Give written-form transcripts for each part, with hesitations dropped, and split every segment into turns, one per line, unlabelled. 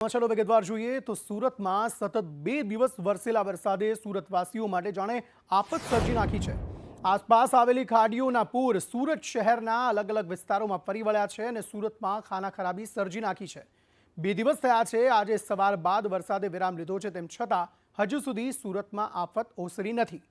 ચાલો વિગતવાર જોઈએ તો સુરતમાં સતત 2 દિવસ વરસેલા વરસાદે સુરતવાસીઓ માટે જાણે આફત સર્જી નાખી છે। આસપાસ આવેલી ખાડીઓના પૂર સુરત શહેરના અલગ અલગ વિસ્તારોમાં ફરી વળ્યા છે અને સુરતમાં ખાનાખરાબી સર્જી નાખી છે। 2 દિવસ થયા છે। આજે સવાર બાદ વરસાદે વિરામ લીધો છે, તેમ છતાં હજુ સુધી સુરતમાં આફત ઓસરી નથી।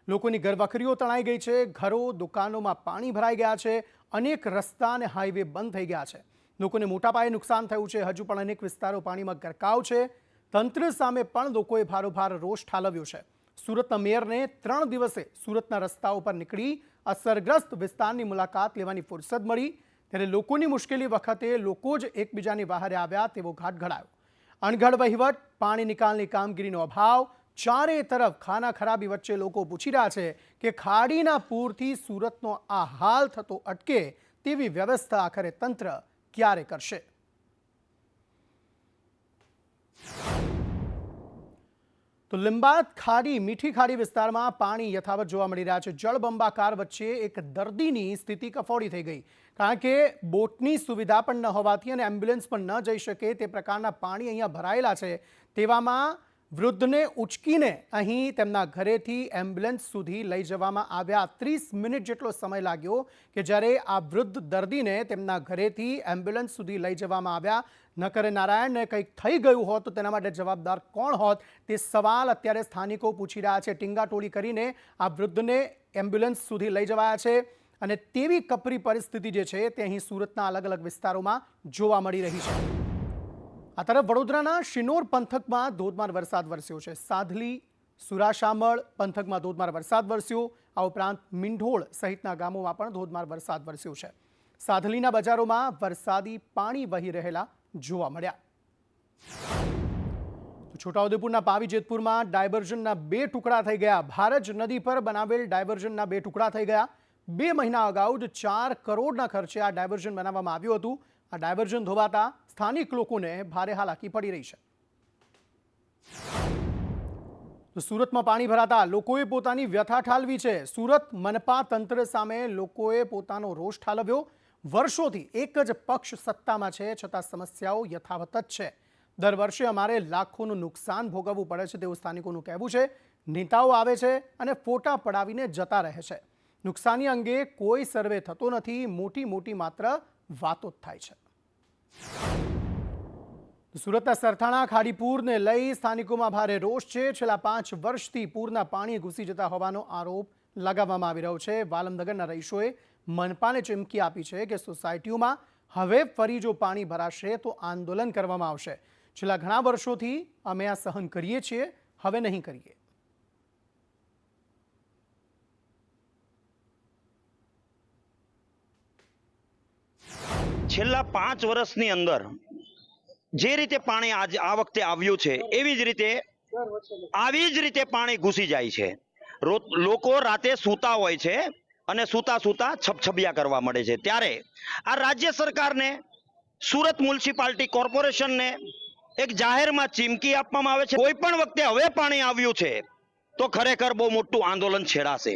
લોકોની ઘરવખરીઓ તણાઈ ગઈ છે, ઘરો દુકાનોમાં પાણી ભરાઈ ગયા છે, અનેક રસ્તા અને હાઈવે બંધ થઈ ગયા છે। લોકોને મોટા પાયે નુકસાન થયું છે। હજુ પણ અનેક વિસ્તારો પાણીમાં ગરકાવ છે। તંત્ર સામે પણ લોકોએ ભારોભાર રોષ ઠાલવ્યો છે। સુરતના મેયરને 3 દિવસે સુરતના રસ્તાઓ પર નીકળી અસરગ્રસ્ત વિસ્તારની મુલાકાત લેવાની ફુરસદ મળી, ત્યારે લોકોની મુશ્કેલી વખતે લોકો જ એકબીજાની વહારે આવ્યા તેવો ઘાટ ઘડાયો। અણઘડ વહીવટ, પાણી નિકાલની કામગીરીનો અભાવ, ચારે તરફ ખાના ખરાબી વચ્ચે લોકો પૂછી રહ્યા છે કે ખાડીના પૂરથી સુરતનો આ હાલ થતો અટકે તેવી વ્યવસ્થા આખરે તંત્ર ક્યારે કરશે? તો લિંબાયત ખાડી, મીઠી ખાડી વિસ્તારમાં પાણી યથાવત જોવા મળી રહ્યા છે। જળબંબાકાર વચ્ચે એક દર્દીની સ્થિતિ કફોડી થઈ ગઈ, કારણ કે બોટની સુવિધા પણ ન હોવાથી અને એમ્બ્યુલન્સ પણ ન જઈ શકે તે પ્રકારના પાણી અહીંયા ભરાયેલા છે। તેવામાં વૃદ્ધને ઉચકીને અહીં તેમના ઘરેથી એમ્બ્યુલન્સ સુધી લઈ જવામાં આવ્યા। 30 મિનિટ જેટલો સમય લાગ્યો કે જ્યારે આ વૃદ્ધ દર્દીને તેમના ઘરેથી એમ્બ્યુલન્સ સુધી લઈ જવામાં આવ્યા। નકરે નારાયણને કંઈક થઈ ગયું હોત તો તેના માટે જવાબદાર કોણ હોત તે સવાલ અત્યારે સ્થાનિકો પૂછી રહ્યા છે। ટીંગાટોળી કરીને આ વૃદ્ધને એમ્બ્યુલન્સ સુધી લઈ જવાયા છે અને તેવી કપરી પરિસ્થિતિ જે છે તે અહીં સુરતના અલગ અલગ વિસ્તારોમાં જોવા મળી રહી છે। આ તરફ વડોદરાના શિનોર પંથકમાં ધોધમાર વરસાદ વરસ્યો છે। સાધલી, સુરાશામળ પંથકમાં ધોધમાર વરસાદ વરસ્યો। આ ઉપરાંત મિંઢોળ સહિતના ગામોમાં પણ ધોધમાર વરસાદ વરસ્યો છે। સાધલીના બજારોમાં વરસાદી પાણી વહી રહેલા જોવા મળ્યા। છોટાઉદેપુરના પાવી જેતપુરમાં ડાયવર્ઝનના 2 ટુકડા થઈ ગયા। ભારજ નદી પર બનાવેલ ડાયવર્ઝનના 2 ટુકડા થઈ ગયા। 2 મહિના અગાઉ જ 4 કરોડના ખર્ચે આ ડાયવર્ઝન બનાવવામાં આવ્યું હતું। આ ડાયવર્ઝન ધોવાતા સ્થાનિક લોકોને ભારે હાલાકી પડી રહી છે। તો સુરતમાં પાણી ભરાતા લોકોએ પોતાની વ્યથા ઠાલવી છે। સુરત મનપા તંત્ર સામે લોકોએ પોતાનો રોષ ઠાલવ્યો। વર્ષોથી એક જ પક્ષ સત્તામાં છે, છતાં સમસ્યાઓ યથાવત જ છે। દર વર્ષે અમારે લાખોનું નુકસાન ભોગવવું પડે છે તેવું સ્થાનિકોનું કહેવું છે। નેતાઓ આવે છે અને ફોટા પડાવીને જતા રહે છે। નુકસાની અંગે કોઈ સર્વે થતો નથી, મોટી મોટી માત્ર વાતો જ થાય છે। સુરતના સરથાણા ખાડીપુરને લઈ સ્થાનિકોમાં ભારે રોષ છે। છેલ્લા 5 વર્ષથી પૂરના પાણી ઘૂસી જતા હોવાનો આરોપ લગાવવામાં આવી રહ્યો છે। વાલમનગરના રહીશોએ મનપાને ચીમકી આપી છે કે સોસાયટીઓમાં હવે ફરી જો પાણી ભરાશે તો આંદોલન કરવામાં આવશે। છેલ્લા ઘણા વર્ષોથી અમે આ સહન કરીએ છીએ, હવે નહીં કરીએ।
છેલ્લા 5 વર્ષની અંદર જે રીતે પાણી આ વખતે આવ્યું છે આવી જ રીતે પાણી ઘૂસી જાય છે। લોકો રાતે સૂતા હોય છે અને સૂતા છપછપિયા કરવા મળે છે। ત્યારે આ રાજ્ય સરકારને, સુરત મ્યુનિસિપાલિટી કોર્પોરેશનને એક જાહેરમાં ચીમકી આપવામાં આવે છે, કોઈ પણ વખતે હવે પાણી આવ્યું છે તો ખરેખર બહુ મોટું આંદોલન છેડાશે।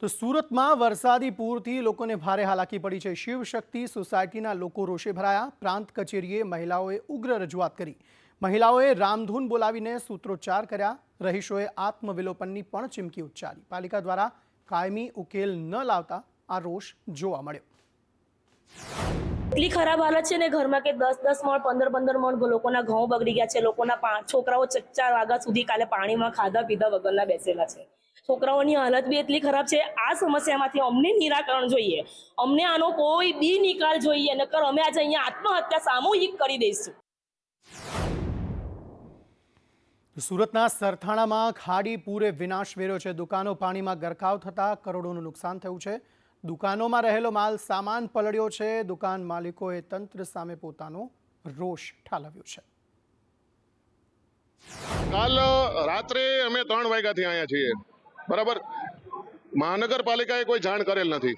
તો સુરતમાં વરસાદી પૂરથી લોકોને ભારે હાલાકી પડી છે। શિવશક્તિ સોસાયટીના લોકો રોષે ભરાયા। પ્રાંત કચેરીએ મહિલાઓએ ઉગ્ર રજૂઆત કરી। મહિલાઓએ રામધૂન બોલાવીને સૂત્રોચ્ચાર કર્યા। રહીશોએ આત્મવિલોપનની પણ ચીમકી ઉચ્ચારી। પાલિકા દ્વારા કાયમી ઉકેલ ન લાવતા આ રોષ જોવા મળ્યો।
એટલી ખરાબ હાલત છે ને ઘરમાં કે 10-10 મણ 15-15 મણ લોકોના ઘઉં બગડી ગયા છે। લોકોના છોકરાઓ 4 વાગ્યા સુધી કાલે પાણીમાં ખાધા પીધા વગરના બેસેલા છે। છોકરાઓની હાલત બી એટલી ખરાબ છે। આ સમસ્યામાંથી અમને નિરાકરણ જોઈએ, અમને આનો કોઈ બી નિકાલ જોઈએ, નકર અમે આજે અહીંયા આત્મહત્યા સામૂહિક કરી દઈશું।
સુરતના સરથાણામાં ખાડી પૂરે વિનાશ વેર્યો છે। દુકાનો પાણીમાં ગરકાવ થતા કરોડોનું નુકસાન થયું છે। દુકાનોમાં રહેલો માલ સામાન પલળ્યો છે। દુકાન માલિકોએ તંત્ર સામે પોતાનો રોષ ઠાલવ્યો છે।
કાલ રાત્રે અમે 3 વાગ્યાથી અહીંયા છીએ, બરાબર। મહાનગરપાલિકાએ કોઈ જાણ કરેલ નથી,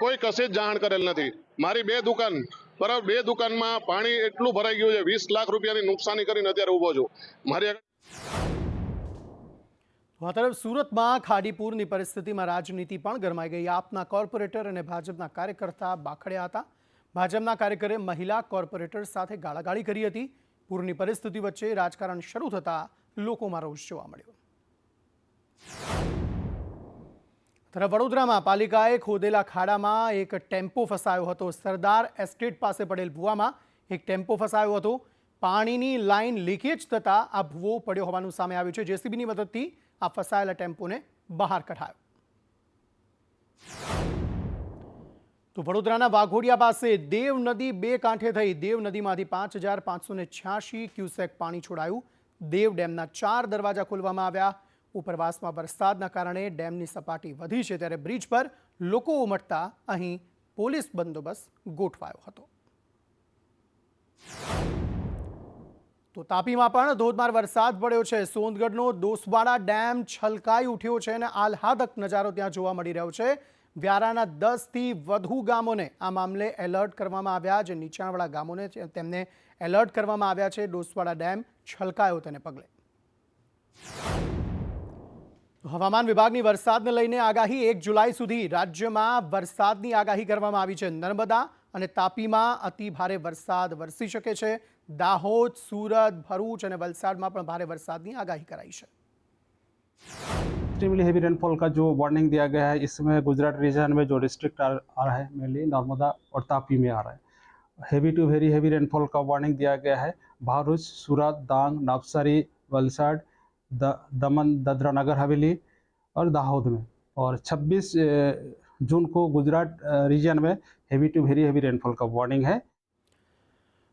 કોઈ કશે જ જાણ કરેલ નથી। મારી 2 દુકાન, બરાબર, 2 દુકાનમાં પાણી એટલું ભરાઈ ગયું છે, 20 લાખ રૂપિયાની નુકસાની કરીને અત્યારે ઊભો છું। મારી
આ તરફ સુરતમાં ખાડીપુરની પરિસ્થિતિમાં રાજનીતિ પણ ગરમાઈ ગઈ। આપના કોર્પોરેટર અને ભાજપના કાર્યકર્તા બાખડ્યા હતા। ભાજપના કાર્યકરે મહિલા કોર્પોરેટર સાથે ગાળાગાળી કરી હતી. પૂરની પરિસ્થિતિ વચ્ચે રાજકારણ શરૂ થતાં લોકોમાં રોષ જોવા મળ્યો. તરફ વડોદરામાં પાલિકાએ ખોદેલા ખાડામાં એક ટેમ્પો ફસાયો હતો. સરદાર એસ્ટેટ પાસે પડેલ ભૂવામાં એક ટેમ્પો ફસાયો હતો. પાણીની લાઇન લીકેજ થતાં આ ભૂવો પડ્યો હોવાનું સામે આવ્યું છે. જેસીબીની મદદથી આ ફસાયેલા ટેમ્પોને બહાર કઢાયો. તો વડોદરાના વાઘોડિયા પાસે દેવ નદી બે કાંઠે થઈ. દેવ નદીમાંથી 5,586 ક્યુસેક પાણી છોડાયું. દેવ ડેમના 4 દરવાજા ખોલવામાં આવ્યા. ઉપરવાસમાં વરસાદના કારણે ડેમની સપાટી વધી છે, ત્યારે બ્રિજ પર લોકો ઉમટતા અહીં પોલીસ બંદોબસ્ત ગોઠવાયો હતો. તો તાપીમાં પણ ધોધમાર વરસાદ પડ્યો છે. સોનગઢનો દોસવાડા ડેમ છલકાઈ ઉઠ્યો છે અને આહલાદક નજારો ત્યાં જોવા મળી રહ્યો છે. વ્યારાના 10થી વધુ ગામોને આ મામલે એલર્ટ કરવામાં આવ્યા. જે નીચાણવાળા ગામોને તેમને એલર્ટ કરવામાં આવ્યા છે. દોસવાડા ડેમ છલકાયો તેને પગલે. હવામાન વિભાગની વરસાદને લઈને આગાહી 1 જુલાઈ સુધી રાજ્યમાં વરસાદની આગાહી કરવામાં આવી છે. નર્મદા અને તાપીમાં અતિ ભારે વરસાદ વરસી શકે છે. દાહોદ, સુરત, ભરૂચ અને વલસાડમાં પણ ભારે વરસાદની આગાહી કરાઈ છે.
एक्सट्रीमली हैवी रेनफॉल का जो वार्निंग दिया गया है, इसमें गुजरात रीजन में जो डिस्ट्रिक्ट आ रहा है मेनली नर्मदा और तापी में आ रहा है. Heavy to very heavy rainfall का वार्निंग दिया गया है भरूच, सूरत, डांग, नवसारी, वलसाड, दमन, दादरा नगर हवेली और दाहोद में. और 26 जून को गुजरात रीजन में heavy to very heavy rainfall का वार्निंग है.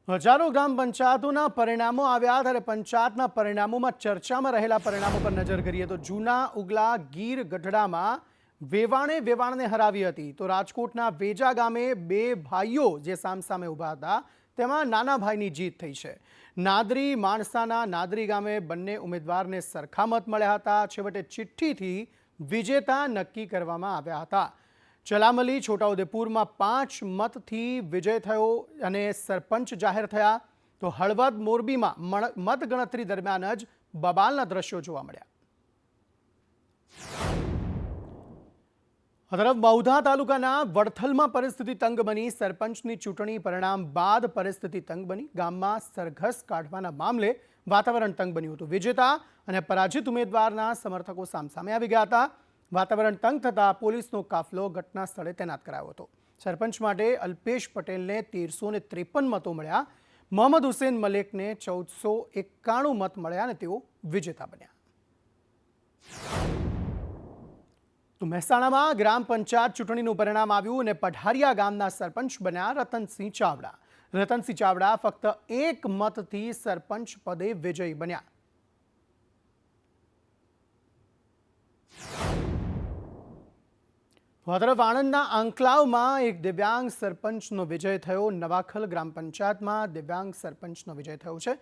હજારો ગ્રામ પંચાયતોના પરિણામો આવ્યા. ત્યારે પંચાયતના પરિણામોમાં ચર્ચામાં રહેલા પરિણામો પર નજર કરીએ તો જૂના ઉગલા ગીર ગઢડામાં વેવાણને હરાવી હતી. તો રાજકોટના વેજા ગામે 2 ભાઈઓ જે સામસામે ઊભા હતા તેમાં નાના ભાઈની જીત થઈ છે. નાદરી માણસાના નાદરી ગામે બંને ઉમેદવારને સરખા મત મળ્યા હતા. છેવટે ચિઠ્ઠીથી વિજેતા નક્કી કરવામાં આવ્યા હતા. ચલામલી છોટાઉદેપુરમાં 5 મતથી વિજય થયો અને સરપંચ જાહેર થયા. તો હળવદ મોરબીમાં મતગણતરી દરમિયાન જ બબાલના દ્રશ્યો જોવા મળ્યા. તરફ બૌદ્ધા તાલુકાના વડથલમાં પરિસ્થિતિ તંગ બની. સરપંચની ચૂંટણી પરિણામ બાદ પરિસ્થિતિ તંગ બની. ગામમાં સરઘસ કાઢવાના મામલે વાતાવરણ તંગ બન્યું હતું. વિજેતા અને પરાજિત ઉમેદવારના સમર્થકો સામસામે આવી ગયા હતા. વાતાવરણ તંગ થતાં પોલીસનો કાફલો ઘટના સ્થળે તૈનાત કરાયો હતો. સરપંચ માટે અલ્પેશ પટેલને 1353 મતો મળ્યા. મોહમ્મદ હુસેન મલેકને 1491 મત મળ્યા અને તેઓ વિજેતા બન્યા. તો મહેસાણામાં ગ્રામ પંચાયત ચૂંટણીનું પરિણામ આવ્યું અને પઢારિયા ગામના સરપંચ બન્યા રતનસિંહ ચાવડા. રતનસિંહ ચાવડા ફક્ત 1 મતથી સરપંચ પદે વિજયી બન્યા. તરફ આણંદના આંકલાવમાં એક દિવ્યાંગ સરપંચનો વિજય થયો. નવાખલ ગ્રામ પંચાયતમાં દિવ્યાંગ સરપંચનો વિજય થયો છે.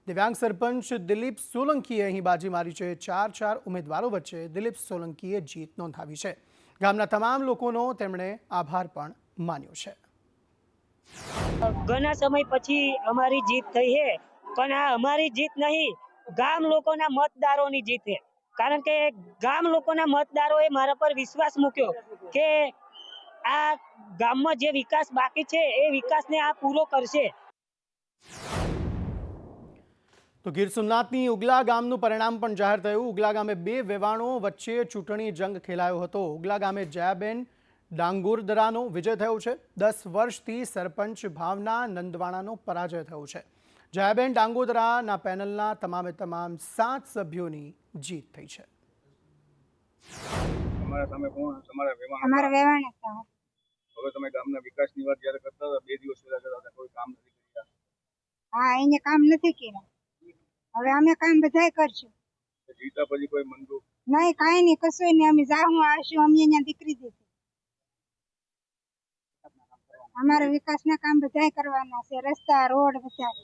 દિવ્યાંગ સરપંચ દિલીપ સોલંકીએ અહીં બાજી મારી છે. 4 ઉમેદવારો વચ્ચે દિલીપ સોલંકીએ જીત નોંધાવી છે. ગામના તમામ લોકોનો તેમણે આભાર પણ માન્યો છે.
ઘણા સમય પછી અમારી જીત થઈ છે, પણ આ અમારી જીત નહીં, ગામ લોકોના મતદારોની જીત છે. કારણ કે ગામ લોકોના મતદારોએ મારા પર વિશ્વાસ મૂક્યો કે આ ગામમાં જે વિકાસ બાકી છે એ વિકાસને આ પૂરો કરશે.
તો ગીર સોમનાથની ઉગલા ગામનું પરિણામ પણ જાહેર થયું. ઉગલા ગામે 2 વેવાણો વચ્ચે ચૂંટણી જંગ ખેલાયો હતો. ઉગલા ગામે જયાબેન ડાંગોરદરાનો વિજય થયો છે. 10 વર્ષથી સરપંચ ભાવના નંદવાણાનો પરાજય થયો છે. જયાબેન ડાંગોદરાના પેનલના તમામ 7 સભ્યોની જીત થઈ છે.
અમારા વેવાણ હતા.
હવે તમે ગામના વિકાસની વાત જ્યારે કરતા હતા 2 દિવસ પહેલા કરતા હતા, કોઈ કામ નથી કર્યા.
હા, એને કામ નથી કર્યા. હવે અમે કામ બધાય કરશું.
જીતા પછી કોઈ મંદુ
નહીં, કાંઈ નહીં, કશું નહીં. અમે જાહું આવશું, અમે અહીંયા દીકરી દીધી. અમારા વિકાસના કામ બધાય કરવાના છે, રસ્તા, રોડ બધા.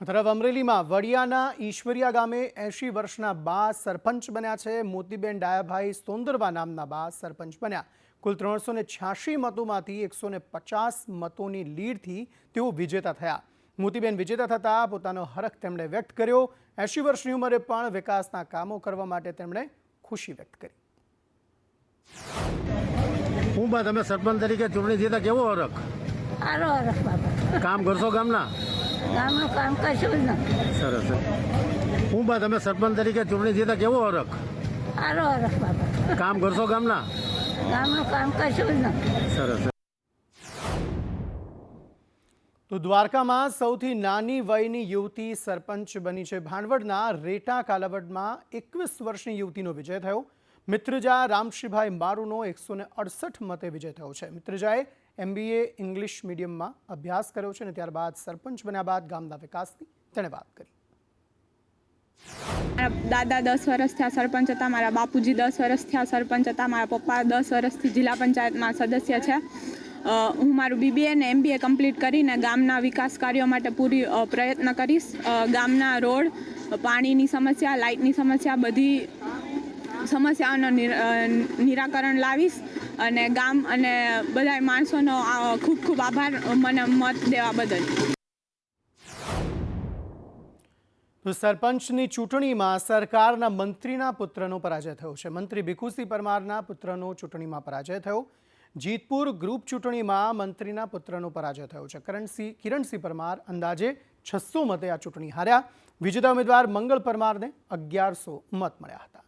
તરફ અમરેલીમાં વડિયાના ઈશ્વરિયા ગામે 80 વર્ષના બા સરપંચ બન્યા છે. મોતીબેન ડાયાભાઈ સોંદરવા નામના બા સરપંચ બન્યા. કુલ 386 મતોમાંથી 150 મતોની લીડથી તેઓ વિજેતા થયા. મોતીબેન વિજેતા થતાં પોતાનો હરખ તેમણે વ્યક્ત કર્યો. 80 વર્ષની ઉંમરે પણ વિકાસના કામો કરવા માટે તેમણે ખુશી વ્યક્ત કરી.
હું બા તમે સરપંચ તરીકે ચૂંટણી જીતા કેવો હરખ?
સારો હરખ બાબા.
કામ કરશો ગામના?
ગામનું કામ કશું જ નથી.
સરસ. હું બા તમે સરપંચ તરીકે ચૂંટણી જીતા કેવો હરખ?
સારો હરખ બાબા.
કામ કરશો ગામના?
ગામનું કામ કશું જ નથી.
સરસ.
તો દ્વારકામાં સૌથી નાની વયની યુવતી સરપંચ બની છે. ભાણવડના રેટા કાલાવડમાં 21 વર્ષની યુવતીનો વિજય થયો. મિત્રજા રામશીભાઈ મારુનો 168 મતે વિજય થયો છે. મિત્રજાએ MBA ઇંગ્લિશ મીડિયમમાં અભ્યાસ કર્યો છે અને ત્યારબાદ સરપંચ બન્યા બાદ ગામના વિકાસની તેણે વાત કરી.
મારા દાદા 10 વર્ષ થયા સરપંચ હતા, મારા બાપુજી 10 વર્ષ થયા સરપંચ હતા, મારા પપ્પા 10 વર્ષથી જિલ્લા પંચાયતમાં સદસ્ય છે. હું મારું BBA અને MBA કમ્પ્લીટ કરીને ગામના વિકાસ કાર્યો માટે પૂરી પ્રયત્ન કરીશ. ગામના રોડ, પાણીની સમસ્યા, લાઇટની સમસ્યા, બધી સમસ્યાઓનો નિરાકરણ લાવીશ અને ગામ અને બધા માણસોનો ખૂબ ખૂબ આભાર મને મત દેવા બદલ.
તો સરપંચની ચૂંટણીમાં સરકારના મંત્રીના પુત્રનો પરાજય થયો છે. મંત્રી ભીખુસિંહ પરમારના પુત્રનો ચૂંટણીમાં પરાજય થયો. જીતપુર ગ્રુપ ચૂંટણીમાં મંત્રીના પુત્રનો પરાજય થયો છે. કિરણસિંહ પરમાર અંદાજે 600 મતે આ ચૂંટણી હાર્યા. વિજેતા ઉમેદવાર મંગળ પરમારને 1100 મત મળ્યા હતા.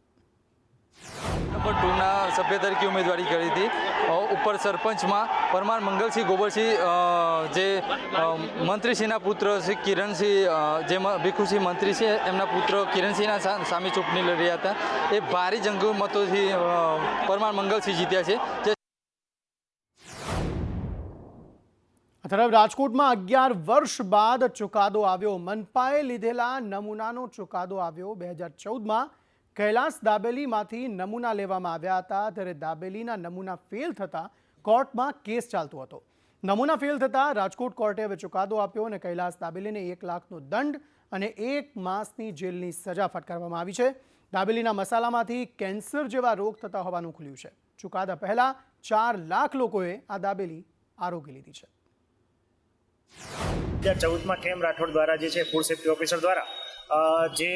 નંબર 2ના સભ્ય તરીકે ઉમેદવારી કરી હતી. ઉપર સરપંચમાં પરમાર મંગલસિંહ ગોબરસિંહ જે મંત્રીશ્રીના પુત્ર શ્રી કિરણસિંહ જે ભીખુસિંહ મંત્રી છે એમના પુત્ર કિરણસિંહના સામે ચૂંટણી લડી રહ્યા હતા. એ ભારે જંગી મતોથી પરમાર મંગલસિંહ જીત્યા છે.
આ તરફ રાજકોટમાં 11 વર્ષ બાદ ચુકાદો આવ્યો. મનપાએ લીધેલા નમૂનાનો ચુકાદો આવ્યો. 2014માં કૈલાસ દાબેલીમાંથી નમૂના લેવામાં આવ્યા હતા, ત્યારે દાબેલીના નમૂના ફેલ થતાં કોર્ટમાં કેસ ચાલતો હતો. નમૂના ફેલ થતાં રાજકોટ કોર્ટે હવે ચુકાદો આપ્યો અને કૈલાસ દાબેલીને 1 લાખનો દંડ અને 1 માસની જેલની સજા ફટકારવામાં આવી છે. દાબેલીના મસાલામાંથી કેન્સર જેવા રોગ થતા હોવાનું ખુલ્યું છે. ચુકાદા પહેલા 4 લાખ લોકોએ આ દાબેલી આરોગી લીધી છે.
2014માં કેમ રાઠોડ દ્વારા જે છે ફૂડ સેફ્ટી ઓફિસર દ્વારા જે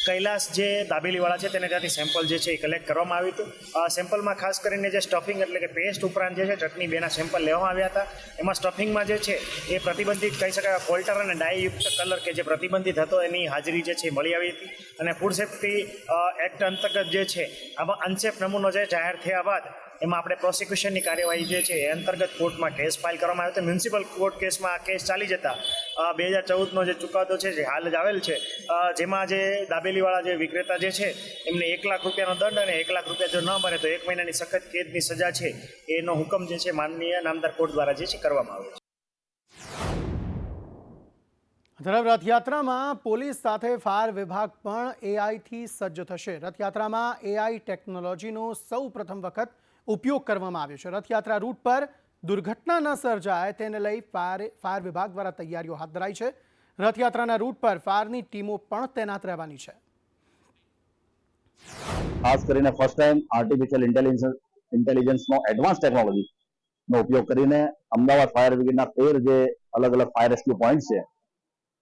કૈલાસ જે દાબેલીવાળા છે તેને ત્યાંથી સેમ્પલ જે છે એ કલેક્ટ કરવામાં આવ્યું હતું. સેમ્પલમાં ખાસ કરીને જે સ્ટફિંગ એટલે કે પેસ્ટ ઉપરાંત જે છે ચટણી બેના સેમ્પલ લેવામાં આવ્યા હતા. એમાં સ્ટફિંગમાં જે છે એ પ્રતિબંધિત કહી શકાય કોલ્ટર અને ડાયયુક્ત કલર કે જે પ્રતિબંધિત હતો એની હાજરી જે છે એ મળી આવી હતી. અને ફૂડ સેફ્ટી એક્ટ અંતર્ગત જે છે આમાં અનસેફ નમૂનો જે જાહેર થયા બાદ એમાં આપણે પ્રોસિક્યુશનની કાર્યવાહી જે છે એ અંતર્ગત કોર્ટમાં કેસ ફાઇલ કરવામાં આવ્યો હતો. મ્યુનિસિપલ કોર્ટ કેસમાં કેસ ચાલી જતા 2014નો જે ચુકાદો છે જે હાલ જ આવેલ છે, જેમાં જે દાબેલીવાળા જે વિક્રેતા જે છે એમને 1 લાખ રૂપિયાનો દંડ અને 1 લાખ રૂપિયા જો ન ભરે તો 1 મહિનાની સખત કેદની સજા છે એનો હુકમ જે છે માનનીય નામદાર કોર્ટ દ્વારા જે છે કરવામાં આવ્યો છે.
તરફ રથયાત્રામાં પોલીસ સાથે ફાયર વિભાગ પણ AIથી સજ્જ થશે. રથયાત્રામાં AI ટેકનોલોજીનો સૌ પ્રથમ વખત ઉપયોગ કરવામાં આવ્યો છે. રથયાત્રા રૂટ પર દુર્ઘટના ન સર્જાય તેને લઈ ફાયર વિભાગ દ્વારા તૈયારીઓ હાથ ધરાઈ છે. રથયાત્રાના રૂટ પર ફાયરની ટીમો પણ તૈનાત રહેવાની છે.
ખાસ કરીને ફર્સ્ટ ટાઈમ આર્ટિફિશિયલ ઇન્ટેલિજન્સનો એડવાન્સ ટેકનોલોજીનો ઉપયોગ કરીને અમદાવાદ ફાયર બ્રિગેડના 13 જે અલગ અલગ ફાયર રેસ્ક્યુ પોઈન્ટ છે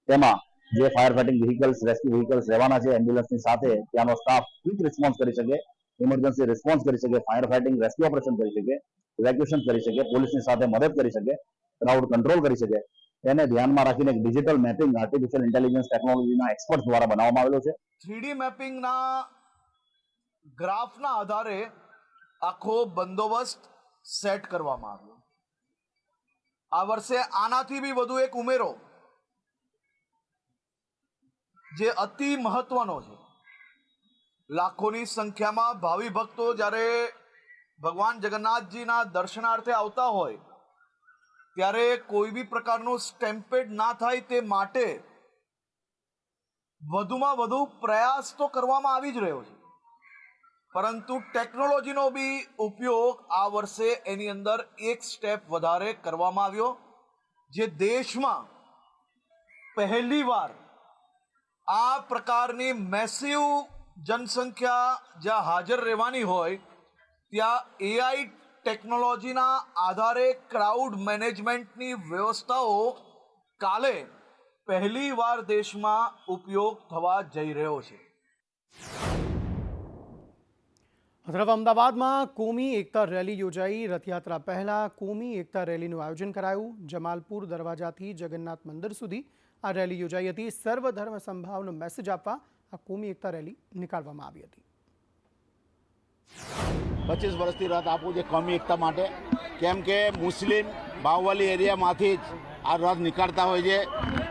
તેમાં જે fire fighting vehicles, rescue vehicles રહેવાના છે, એમ્બ્યુલન્સની સાથે ત્યાંનો સ્ટાફ ક્વિક રિસ્પોન્સ કરી શકે, ઇમરજન્સી રિસ્પોન્સ કરી શકે, ફાયર ફાઇટિંગ રેસ્ક્યુ ઓપરેશન કરી શકે, ઇવેક્યુએશન કરી શકે, પોલીસની સાથે મદદ કરી શકે, ક્રાઉડ કંટ્રોલ કરી શકે. તેને ધ્યાનમાં રાખીને ડિજિટલ મેપિંગ આર્ટિફિશિયલ ઇન્ટેલિજન્સ ટેકનોલોજીના એક્સપર્ટ દ્વારા બનાવવામાં આવેલો છે.
3D મેપિંગના ગ્રાફના આધારે આખો બંદોબસ્ત સેટ કરવામાં આવ્યો. આ વર્ષે આનાથી બી વધુ એક ઉમેરો જે અતિ મહત્વનો છે. લાખોની સંખ્યામાં ભાવિ ભક્તો જ્યારે ભગવાન જગન્નાથજીના દર્શનાર્થે આવતા હોય ત્યારે કોઈ બી પ્રકારનું સ્ટેમ્પેડ ના થાય તે માટે વધુમાં વધુ પ્રયાસ તો કરવામાં આવી જ રહ્યો છે, પરંતુ ટેકનોલોજીનો બી ઉપયોગ આ વર્ષે એની અંદર એક સ્ટેપ વધારે કરવામાં આવ્યો, જે દેશમાં પહેલીવાર આ પ્રકારની મેસિવ જનસંખ્યા જ્યાં હાજર રહેવાની હોય ત્યાં AI ટેકનોલોજીના આધારે ક્રાઉડ મેનેજમેન્ટની વ્યવસ્થાઓ કાલે પહેલીવાર દેશમાં ઉપયોગ થવા જઈ રહ્યો છે.
તરફ અમદાવાદમાં કોમી એકતા રેલી યોજાઈ। રથયાત્રા પહેલા કોમી એકતા રેલીનું આયોજન કરાયું। જમાલપુર દરવાજાથી જગન્નાથ મંદિર સુધી આ રેલી યોજાઈ હતી। સર્વધર્મ સંભાવનો મેસેજ આપવા આ કોમી એકતા રેલી નીકાળવામાં આવી હતી।
25 વર્ષથી રથ આપું છે કોમી એકતા માટે, કેમ કે મુસ્લિમ બાહુબલી એરિયામાંથી જ આ રથ નીકળતા હોય છે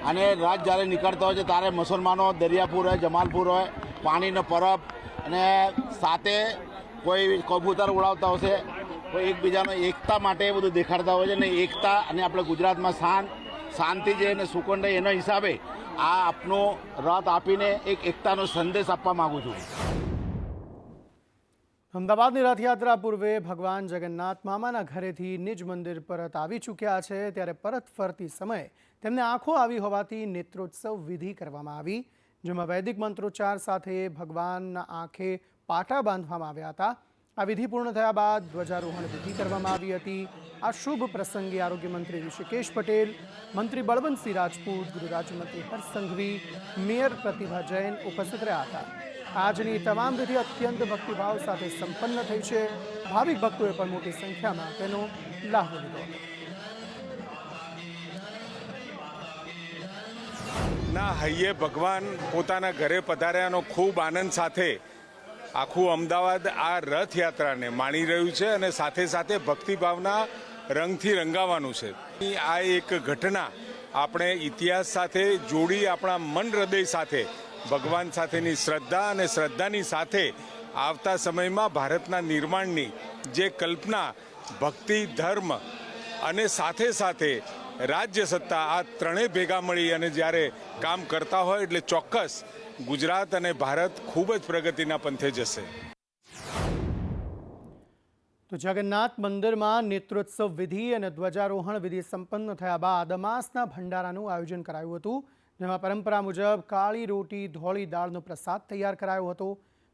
અને રથ જ્યારે નીકળતા હોય છે ત્યારે મુસલમાનો દરિયાપુર હોય, જમાલપુર હોય, પાણીનો પરબ અને સાથે કોઈ કબૂતર ઉડાવતા હશે, કોઈ એકબીજાનો એકતા માટે એ બધું દેખાડતા હોય છે ને એકતા અને આપણે ગુજરાતમાં શાંતિ છે અને સુકૂન રહે એના હિસાબે આ આપનો રથ આપીને એક એકતાનો સંદેશ આપવા માગું છું।
અમદાવાદની રથયાત્રા પૂર્વે ભગવાન જગન્નાથ મામાના ઘરેથી નિજ મંદિર પરત આવી ચૂક્યા છે, ત્યારે પરત ફરતી સમયે તેમને આંખો આવી હોવાથી નેત્રોત્સવ વિધિ કરવામાં આવી, જેમાં વૈદિક મંત્રોચ્ચાર સાથે ભગવાનના આંખે પાટા બાંધવામાં આવ્યા હતા। આ વિધિ પૂર્ણ થયા બાદ ધ્વજારોહણ વિધિ કરવામાં આવી હતી। આ શુભ પ્રસંગે આરોગ્ય મંત્રી ઋષિકેશ પટેલ, મંત્રી બળવંતસિંહ રાજપૂત, ગૃહ રાજ્યમંત્રી હર્ષ સંઘવી, મેયર પ્રતિભા જૈન ઉપસ્થિત રહ્યા હતા। આજની તમામ વિધિ અત્યંત ભક્તિભાવ સાથે સંપન્ન થઈ છે। ભાવિક ભક્તોએ પણ મોટી સંખ્યામાં તેનો લાભ લીધો હતો।
ના હૈયે ભગવાન પોતાના ઘરે પધાર્યાનો ખૂબ આનંદ સાથે આખું અમદાવાદ આ રથયાત્રાને માણી રહ્યું છે અને સાથે સાથે ભક્તિભાવના રંગથી રંગાવાનું છે। આ એક ઘટના આપણે ઇતિહાસ સાથે જોડી આપણા મન હૃદય સાથે ભગવાન સાથેની શ્રદ્ધા અને શ્રદ્ધાની સાથે આવતા સમયમાં ભારતના નિર્માણની જે કલ્પના, ભક્તિ, ધર્મ અને સાથે સાથે રાજ્ય સત્તા આ ત્રણેય ભેગા મળી અને જ્યારે કામ કરતા હોય એટલે ચોક્કસ ગુજરાત અને ભારત ખૂબ જ પ્રગતિના પંથે જશે।
તો જગન્નાથ મંદિરમાં નેત્રોત્સવ વિધિ અને ધ્વજારોહણ વિધિ સંપન્ન થયા બાદ અમાસના ભંડારાનું આયોજન કરાયું હતું, જેમાં પરંપરા મુજબ કાળી રોટી, ધોળી દાળનો પ્રસાદ તૈયાર કરાયો હતો।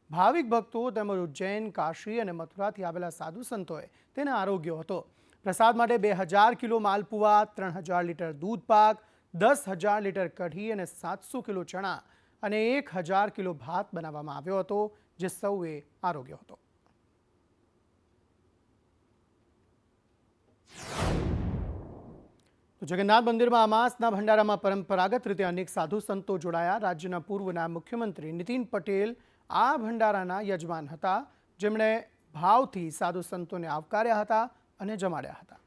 ભાવિક ભક્તો તેમજ ઉજ્જૈન, કાશી અને મથુરાથી આવેલા સાધુ સંતોએ તેને આરોગ્યો હતો। પ્રસાદ માટે 2000 કિલો માલપુઆ, 3000 લીટર દૂધ પાક, 10,000 લીટર કઢી અને 700 કિલો ચણા અને 1000 કિલો ભાત બનાવવામાં આવ્યો હતો, જે સૌએ આરોગ્યો હતો। તો જગન્નાથ મંદિરમાં અમાસના ભંડારામાં પરંપરાગત રીતે અનેક સાધુ સંતો જોડાયા। રાજ્યના પૂર્વના મુખ્યમંત્રી નીતિન પટેલ આ ભંડારાના યજમાન હતા, જેમણે ભાવથી સાધુ સંતોને આવકાર્યા હતા અને જમાડ્યા હતા।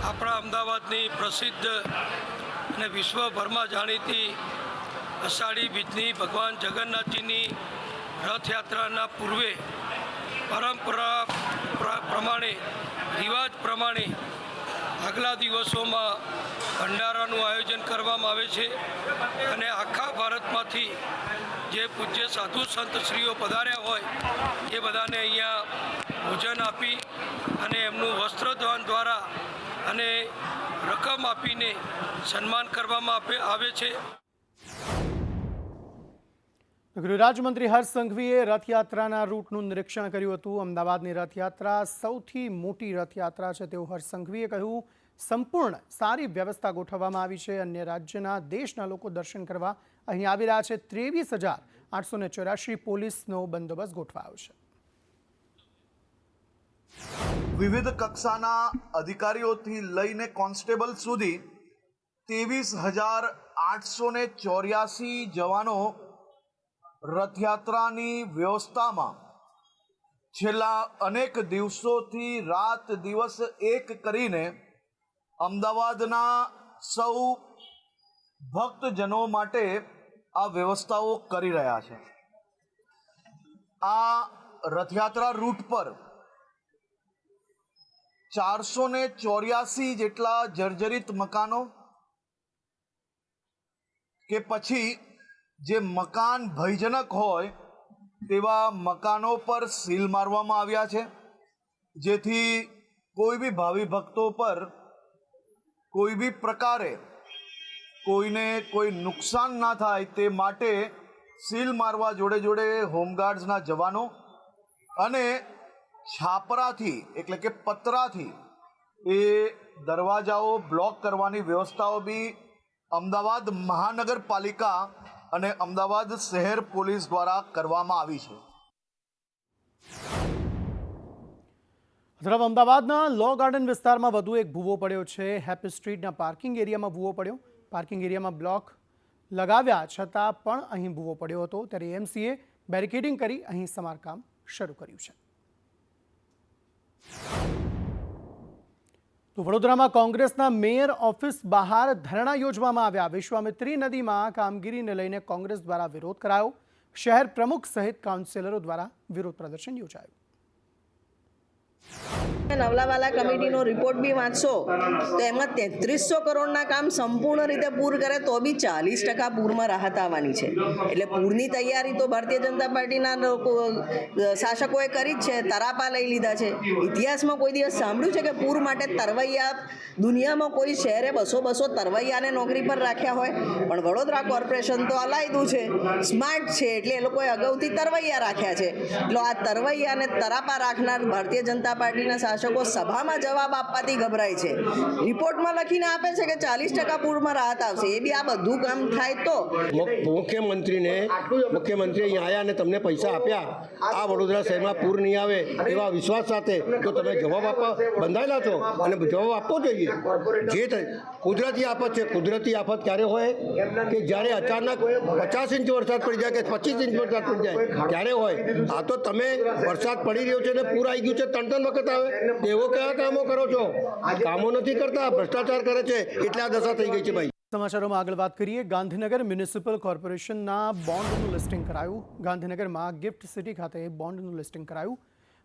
આપણા અમદાવાદની પ્રસિદ્ધ અને વિશ્વભરમાં જાણીતી અષાઢી બીજની ભગવાન જગન્નાથજીની રથયાત્રાના પૂર્વે પરંપરા પ્રમાણે, રિવાજ પ્રમાણે આગલા દિવસોમાં ભંડારાનું આયોજન કરવામાં આવે છે અને આખા ભારતમાંથી જે પૂજ્ય સાધુ સંત શ્રીઓ પધાર્યા હોય એ બધાને અહીંયા ભોજન આપી અને એમનું વસ્ત્રદાન દ્વારા અને રકમ આપીને સન્માન કરવામાં આવે છે।
ગૃહ રાજ્યમંત્રી હર્ષ સંઘવીએ રથયાત્રાના રૂટનું નિરીક્ષણ કર્યું હતું। અમદાવાદની રથયાત્રા સૌથી મોટી રથયાત્રા છે તેવું હર્ષ સંઘવીએ કહ્યું। સંપૂર્ણ સારી વ્યવસ્થા ગોઠવવામાં આવી છે। અન્ય રાજ્યના, દેશના લોકો દર્શન કરવા અહીં આવી રહ્યા છે। 23,884 પોલીસનો બંદોબસ્ત ગોઠવાયો છે।
વિવિધ કક્ષાના અધિકારીઓથી લઈને કોન્સ્ટેબલ સુધી 23,884 જવાનો રથયાત્રાની વ્યવસ્થામાં છેલ્લા અનેક દિવસોથી રાત દિવસ એક કરીને અમદાવાદના સૌ ભક્તજનો માટે આ વ્યવસ્થાઓ કરી રહ્યા છે। આ રથયાત્રા રૂટ પર 484 જેટલા જર્જરિત મકાનો કે પછી જે મકાન ભયજનક હોય તેવા મકાનો પર સીલ મારવામાં આવ્યા છે, જેથી કોઈ બી ભાવિ ભક્તો પર કોઈ બી પ્રકારે કોઈને કોઈ નુકસાન ના થાય તે માટે સીલ મારવા જોડે જોડે હોમગાર્ડ્સના જવાનો અને છાપરાથી એટલે કે પતરાથી એ દરવાજાઓ બ્લોક કરવાની વ્યવસ્થાઓ બી અમદાવાદ મહાનગરપાલિકા અને અમદાવાદ શહેર પોલીસ દ્વારા કરવામાં આવી છે.
તરફ અમદાવાદના લો ગાર્ડન વિસ્તારમાં વધુ એક ભૂવો પડ્યો છે. હેપી સ્ટ્રીટના પાર્કિંગ એરિયામાં ભૂવો પડ્યો. પાર્કિંગ એરિયામાં બ્લોક લગાવ્યા છતાં પણ અહીં ભૂવો પડ્યો હતો. ત્યારે એએમસીએ બેરિકેડિંગ કરી અહીં સમારકામ શરૂ કર્યું છે. તો વડોદરામાં કોંગ્રેસના મેયર ઓફિસ બહાર ધરણા યોજવામાં આવ્યા. વિશ્વામિત્રી નદીમાં કામગીરીને લઈને કોંગ્રેસ દ્વારા વિરોધ કરાયો. શહેર પ્રમુખ સહિત કાઉન્સિલરો દ્વારા વિરોધ પ્રદર્શન યોજાયું.
નવલાવાલા કમિટીનો રિપોર્ટ બી વાંચશો તો એમાં 3300 કરોડના કામ સંપૂર્ણ રીતે પૂર કરે તો બી 40% પૂરમાં રાહત આવવાની છે. એટલે પૂરની તૈયારી તો ભારતીય જનતા પાર્ટીના લોકો શાસકોએ કરી જ છે. તરાપા લઈ લીધા છે. ઇતિહાસમાં કોઈ દિવસ સાંભળ્યું છે કે પૂર માટે તરવૈયા દુનિયામાં કોઈ શહેરે 200 તરવૈયાને નોકરી પર રાખ્યા હોય? પણ વડોદરા કોર્પોરેશન તો અલાયદું છે, સ્માર્ટ છે, એટલે એ લોકોએ અગાઉથી તરવૈયા રાખ્યા છે. એટલે આ તરવૈયાને તરાપા રાખનાર ભારતીય જનતા પાર્ટીના શાસકો સભામાં જવાબ આપવાથી ગભરાય છે. રિપોર્ટમાં લખીને આપે છે કે 40% પૂરમાં રાહત આવશે. એ બી આ બધું કામ થાય તો
મુખ્યમંત્રી અહીંયા આવ્યા અને તમને પૈસા આપ્યા, આ વડોદરા શહેરમાં પૂર નહીં આવે એવા વિશ્વાસ સાથે તો તમે જવાબ આપવા બંધાયેલા છો અને જવાબ આપવો જોઈએ. જે કુદરતી આફત છે, કુદરતી આફત ક્યારે હોય કે જ્યારે અચાનક 50 ઇંચ વરસાદ પડી જાય કે 25 ઇંચ વરસાદ પડી જાય ત્યારે હોય. આ તો તમે વરસાદ પડી રહ્યો છે અને પૂર આવી ગયું છે, 3 વખત આવે. એવો કયા કામો કરો છો? કામો નથી કરતા, ભ્રષ્ટાચાર કરે છે, એટલે આ દશા થઈ ગઈ છે ભાઈ.
સમાચારોમાં આગળ વાત કરીએ. ગાંધીનગર મ્યુનિસિપલ કોર્પોરેશનના બોન્ડનું લિસ્ટિંગ કરાયું. ગાંધીનગરમાં ગિફ્ટ સિટી ખાતે બોન્ડનું લિસ્ટિંગ કરાયું.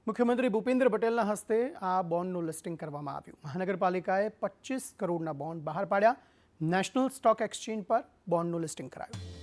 મુખ્યમંત્રી ભૂપેન્દ્ર પટેલના હસ્તે આ બોન્ડનું લિસ્ટિંગ કરવામાં આવ્યું. મહાનગરપાલિકાએ 25 કરોડના બોન્ડ બહાર પાડ્યા. નેશનલ સ્ટોક એક્સચેન્જ પર બોન્ડનું લિસ્ટિંગ કરાયું.